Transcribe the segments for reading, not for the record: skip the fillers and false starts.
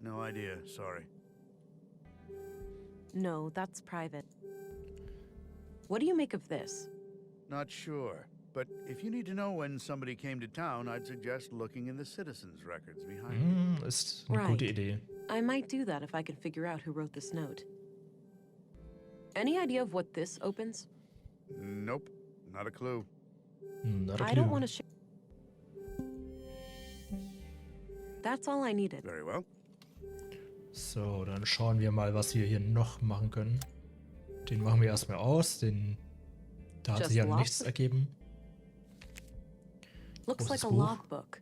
No idea, sorry. No, that's private. What do you make of this? Not sure. But if you need to know when somebody came to town, I'd suggest looking in the citizens' records behind me. Ist eine gute Idee. I might do that if I can figure out who wrote this note. Any idea of what this opens? Nope, not a clue. Not a I don't clue. want to share. That's all I needed. Very well. So, dann schauen wir mal, was wir hier noch machen können. Den machen wir erstmal aus. Da hat sich ja nichts ergeben. Looks like a Buch. logbook.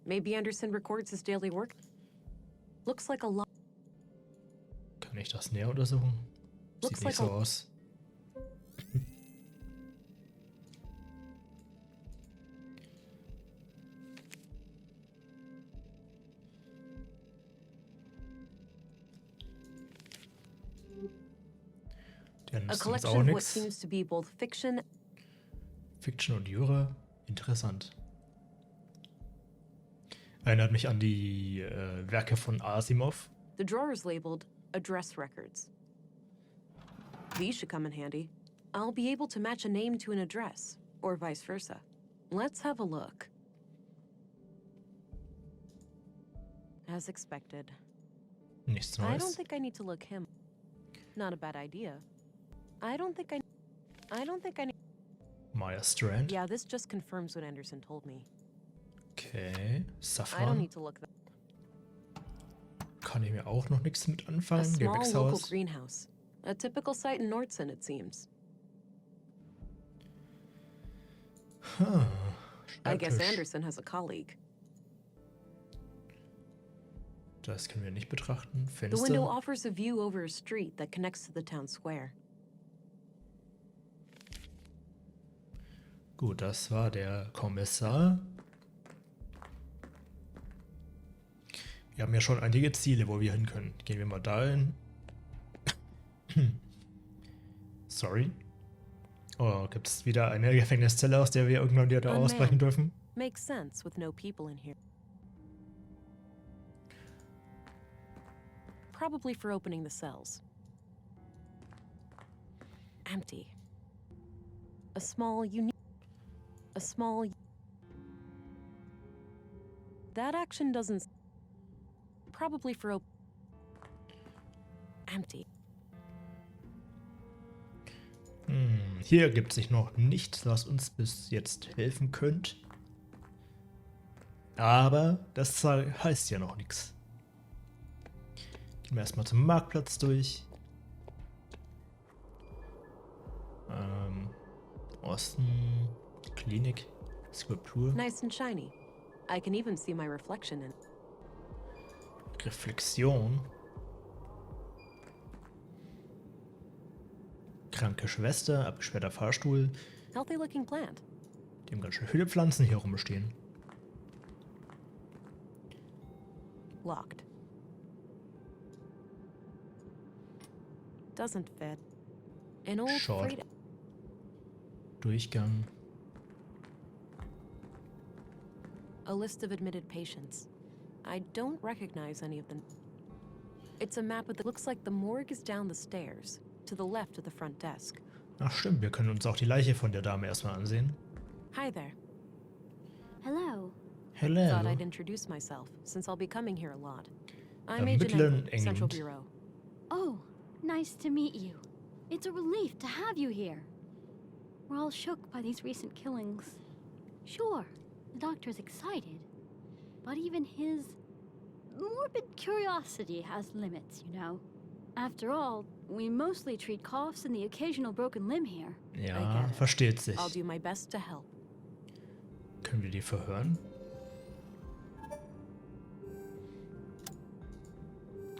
Maybe Anderson records his daily work. Looks like a log. Kann ich das näher untersuchen? Sieht Looks nicht like so a- aus. Der A nützt uns collection auch of what nichts. seems to be both fiction. Fiction und Jura. Interessant. Erinnert mich an die Werke von Asimov. The drawer is labeled address records. These should come in handy. I'll be able to match a name to an address, or vice versa. Let's have a look. As expected. Nichts I don't Neues. think I need to look him. Not a bad idea. I don't think I need. Maya Strand. Yeah, this just confirms what Anderson told me. Okay. I don't Safran. need to look that. Kann ich mir auch noch nichts mit A anfangen. small local Gewächshaus. greenhouse. A typical site in Nordson, it seems. I guess Schreibtisch. Anderson has a colleague. Das können wir nicht betrachten. The window Fenster. offers a view over a street that connects to the town square. Gut, das war der Kommissar. Wir haben ja schon einige Ziele, wo wir hin können. Gehen wir mal dahin. Sorry. Oh, gibt es wieder eine Gefängniszelle, aus der wir irgendwann wieder Oh, ausbrechen man. dürfen? Makes sense with no people in here. Probably for opening the cells. Empty. A small. That action doesn't. Probably for empty. Hier gibt sich noch nichts, was uns bis jetzt helfen könnte. Aber das heißt ja noch nichts. Gehen wir erstmal zum Marktplatz durch. Osten, Klinik, Skulptur, Nice and shiny. I can even see my reflection in. Reflexion. Kranke Schwester, abgesperrter Fahrstuhl. Healthy looking plant. Die haben ganz schön viele Pflanzen hier rumstehen. Locked. Doesn't fit. An old Short. freight. Durchgang. A list of admitted patients. I don't recognize any of them. It's a map that looks like the morgue is down the stairs, to the left of the front desk. Ach stimmt, wir können uns auch die Leiche von der Dame erstmal ansehen. Hi there. Hello. Hello. Thought I'd introduce myself, since I'll be coming here a lot. I'm Ermitteln Agent Edward, Central England. Bureau. Oh, nice to meet you. It's a relief to have you here. We're all shook by these recent killings. Sure, the doctor's excited, but even his morbid curiosity has limits, you know. After all, we mostly treat coughs and the occasional broken limb here. I Ja, get it. versteht sich. I'll do my best to help. Können wir die verhören?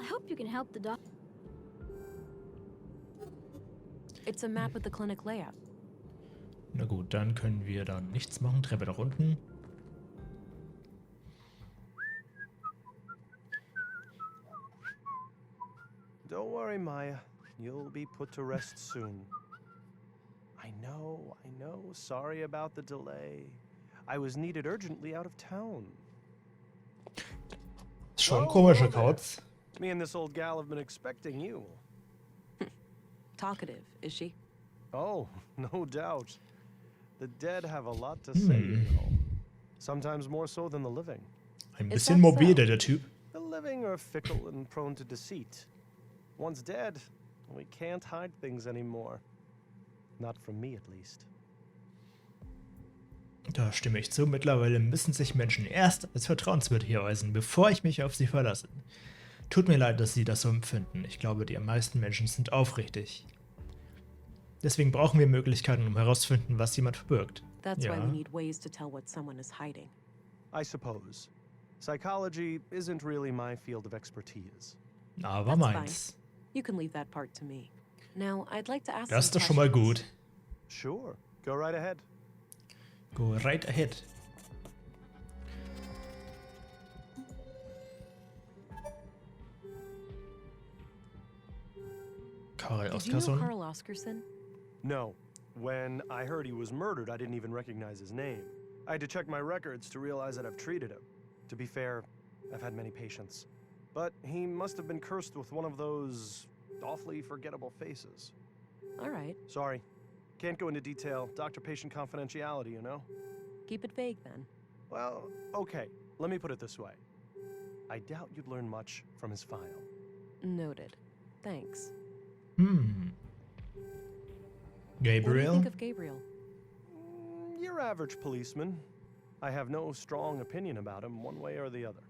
I hope you can help the doc. It's a map of the clinic layout. Na gut, dann können wir da nichts machen. Treppe nach unten. Don't worry, Maya. You'll be put to rest soon. I know. Sorry about the delay. I was needed urgently out of town. Ist schon ein Oh, komischer hello there. Kauz. Me and this old gal have been expecting you. Talkative, is she? Oh, no doubt. The dead have a lot to say, you know. Sometimes more so than the living. Ein Is bisschen that so? morbide, der Typ. The living are fickle and prone to deceit. Once dead, we can't hide things anymore. Not from me, at least. Da stimme ich zu. Mittlerweile müssen sich Menschen erst als vertrauenswürdig erweisen, bevor ich mich auf sie verlasse. Tut mir leid, dass Sie das so empfinden. Ich glaube, die meisten Menschen sind aufrichtig. Deswegen brauchen wir Möglichkeiten, um herauszufinden, was jemand verbirgt. That's why Ja. we need ways to tell what someone is hiding. I suppose. Psychology isn't really my field of expertise. Aber That's meins. You can leave that part to me. Now, I'd like to ask Das ist some doch schon mal questions. gut. Sure, go right ahead. Go right ahead. Karel Did you know Oskarsson. Carl Oscarson? No. When I heard he was murdered, I didn't even recognize his name. I had to check my records to realize that I've treated him. To be fair, I've had many patients. But he must have been cursed with one of those awfully forgettable faces. All right. Sorry. Can't go into detail. Doctor-patient confidentiality, you know? Keep it vague then. Well, okay. Let me put it this way. I doubt you'd learn much from his file. Noted. Thanks. Hm. What do you Gabriel. think of Gabriel? Your average policeman. I have no strong opinion about him one way or the other.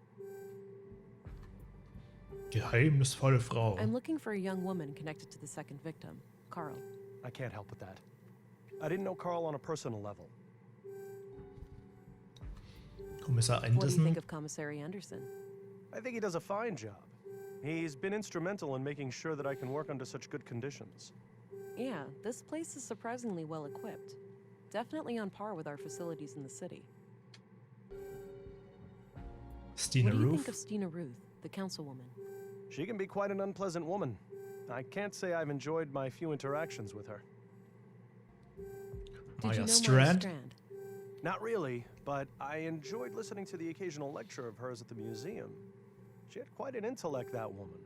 Geheimnisvolle Frau. I'm looking for a young woman connected to the second victim, Carl. I can't help with that. I didn't know Carl on a personal level. Kommissar What do you Anderson. think of Commissary Anderson? I think he does a fine job. He's been instrumental in making sure that I can work under such good conditions. Yeah, this place is surprisingly well equipped. Definitely on par with our facilities in the city. Stina What do you think Ruth. of Stina Ruth, the councilwoman? She can be quite an unpleasant woman. I can't say I've enjoyed my few interactions with her. Did you Maya know Strand. Maya Strand? Not really, but I enjoyed listening to the occasional lecture of hers at the museum. She had quite an intellect, that woman.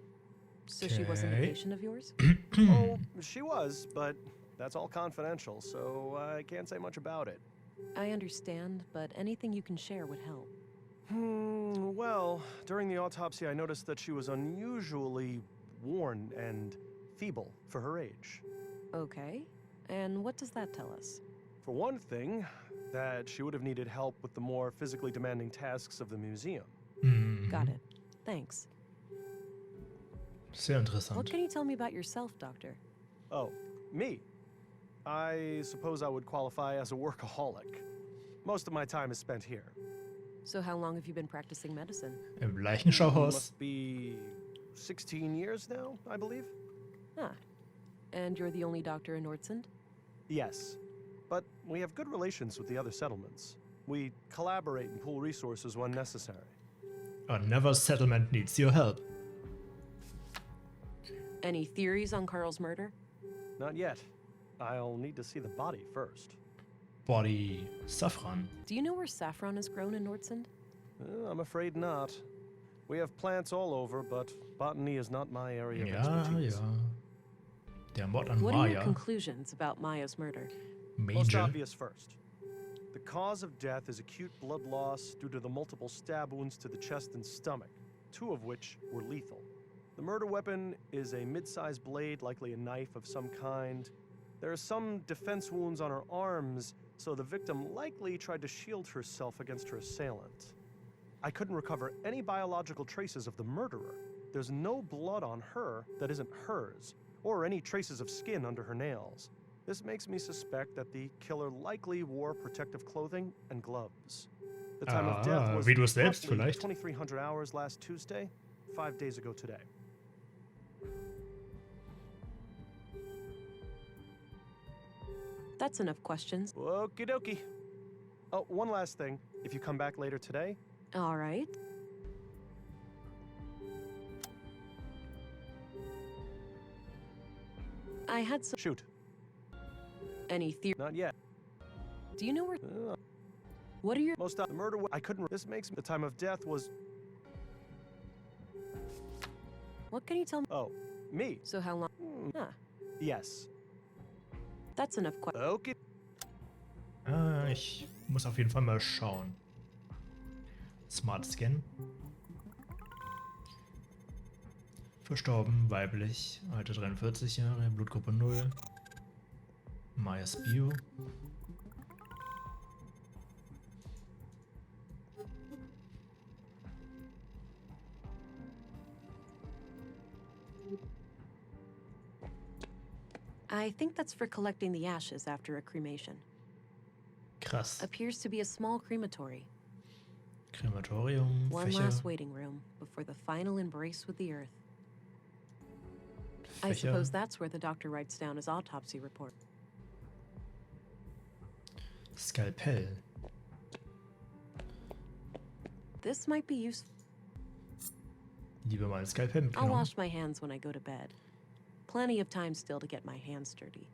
So she wasn't a Okay. patient of yours? Oh, she was, but that's all confidential, so I can't say much about it. I understand, but anything you can share would help. Well, during the autopsy, I noticed that she was unusually worn and feeble for her age. Okay. And what does that tell us? For one thing, that she would have needed help with the more physically demanding tasks of the museum. Mhm. Got it. Thanks. Sehr What interessant. can you tell me about yourself, Doctor? Oh, me? I suppose I would qualify as a workaholic. Most of my time is spent here. So how long have you been practicing medicine? Im Leichenschauhaus. Must be 16 years now, I believe. Ah. And you're the only doctor in Nordsund? Yes, but we have good relations with the other settlements. We collaborate and pool resources when necessary. Another settlement needs your help. Any theories on Carl's murder? Not yet. I'll need to see the body first. Body Saffron. Do you know where saffron is grown in Nordsund? I'm afraid not. We have plants all over, but botany is not my area of Ja, expertise. ja. Der Mord an What are your Maya. conclusions about Maya's murder? Most Major. obvious first. The cause of death is acute blood loss due to the multiple stab wounds to the chest and stomach, 2 of which were lethal. The murder weapon is a mid-sized blade, likely a knife of some kind. There are some defense wounds on her arms, so the victim likely tried to shield herself against her assailant. I couldn't recover any biological traces of the murderer. There's no blood on her that isn't hers, or any traces of skin under her nails. This makes me suspect that the killer likely wore protective clothing and gloves. The time of death was wie du selbst roughly vielleicht. 2300 hours last Tuesday, 5 days ago today. That's enough questions. Okie dokie. Oh, one last thing. If you come back later today, All right. I had some... shoot. Any theory? Not yet. Do you know where... Uh, What are your... most of the murder, I couldn't. This makes the time of death was. What can you tell me? Oh, me? So how long? Huh. Yes. That's enough questions. Okay. Ich muss auf jeden Fall mal schauen. Smart Scan. Verstorben, weiblich, Alter 43 Jahre, Blutgruppe 0. Myers Bio. I think that's for collecting the ashes after a cremation. Krass. Appears to be a small crematory. Krematorium, One Fächer. last waiting room before the final embrace with the earth. I Fächer. suppose that's where the doctor writes down his autopsy report. Skalpell. This might be useful. Lieber mal ein Skalpell I'll mitgenommen. wash my hands when I go to bed. Plenty of time still to get my hands dirty.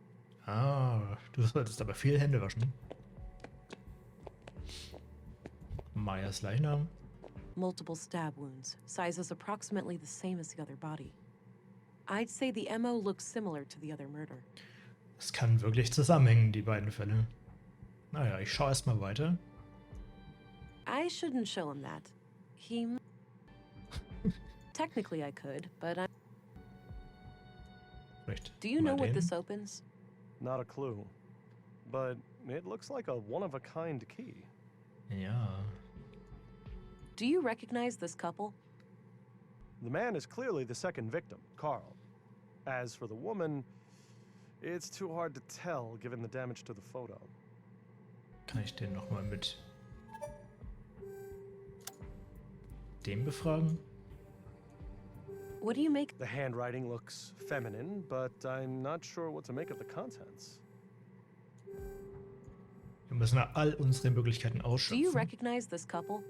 Ah, du solltest aber viel Hände waschen. Myers Leichnam. Multiple stab wounds, sizes approximately the same as the other body. I'd say the MO looks similar to the other murder. Es kann wirklich zusammenhängen, die beiden Fälle. Naja, ich schaue erstmal weiter. I shouldn't show him that. He... Technically I could, but I'm... Vielleicht Do you mal know what den. this opens? Not a clue. But it looks like a one-of-a-kind key. Ja. Do you recognize this couple? The man is clearly the second victim, Carl. As for the woman, it's too hard to tell given the damage to the photo. Kann ich den nochmal mit dem befragen? What do you make? The handwriting looks feminine, but I'm not sure what to make of the contents. Wir müssen all unsere Möglichkeiten Do you ausschöpfen. recognize this couple?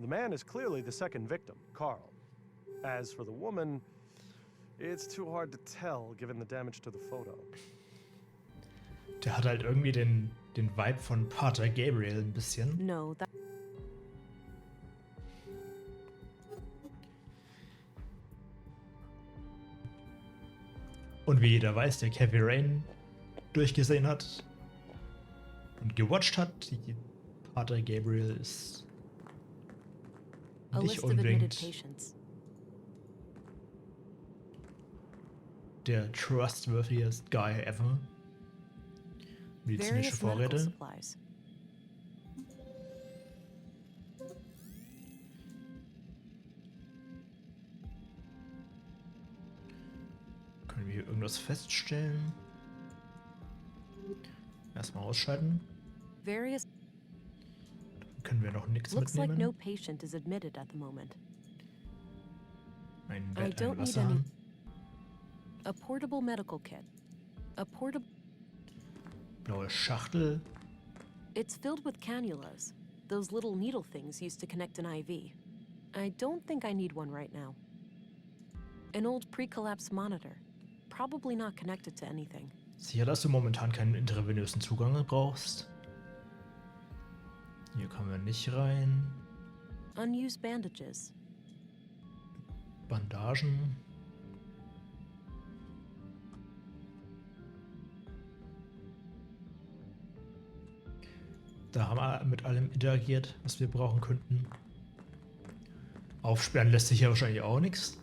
The man is clearly the second victim, Carl. As for the woman, it's too hard to tell given the damage to the photo. Der hat halt irgendwie den Vibe von Pater Gabriel ein bisschen. No, that... Und wie jeder weiß, der Heavy Rain durchgesehen hat und gewatcht hat, die Pater Gabriel ist A nicht list of admitted unbedingt patients. der trustworthiest guy ever. Medizinische Various medical Vorräte. supplies. Können wir hier irgendwas feststellen? Erstmal ausschalten. Various... Dann können wir noch nichts Looks like no mitnehmen. patient is admitted at the moment. Ein I Bett, don't ein need Wasser. any... A portable medical kit. A portable... Blaue Schachtel. It's filled with cannulas. Those little needle things used to connect an IV. I don't think I need one right now. An old pre-collapse monitor. Probably not connected to anything. Sicher, dass du momentan keinen intravenösen Zugang brauchst. Hier kommen wir nicht rein. Unused bandages. Bandagen. Da haben wir mit allem interagiert, was wir brauchen könnten. Aufsperren lässt sich ja wahrscheinlich auch nichts.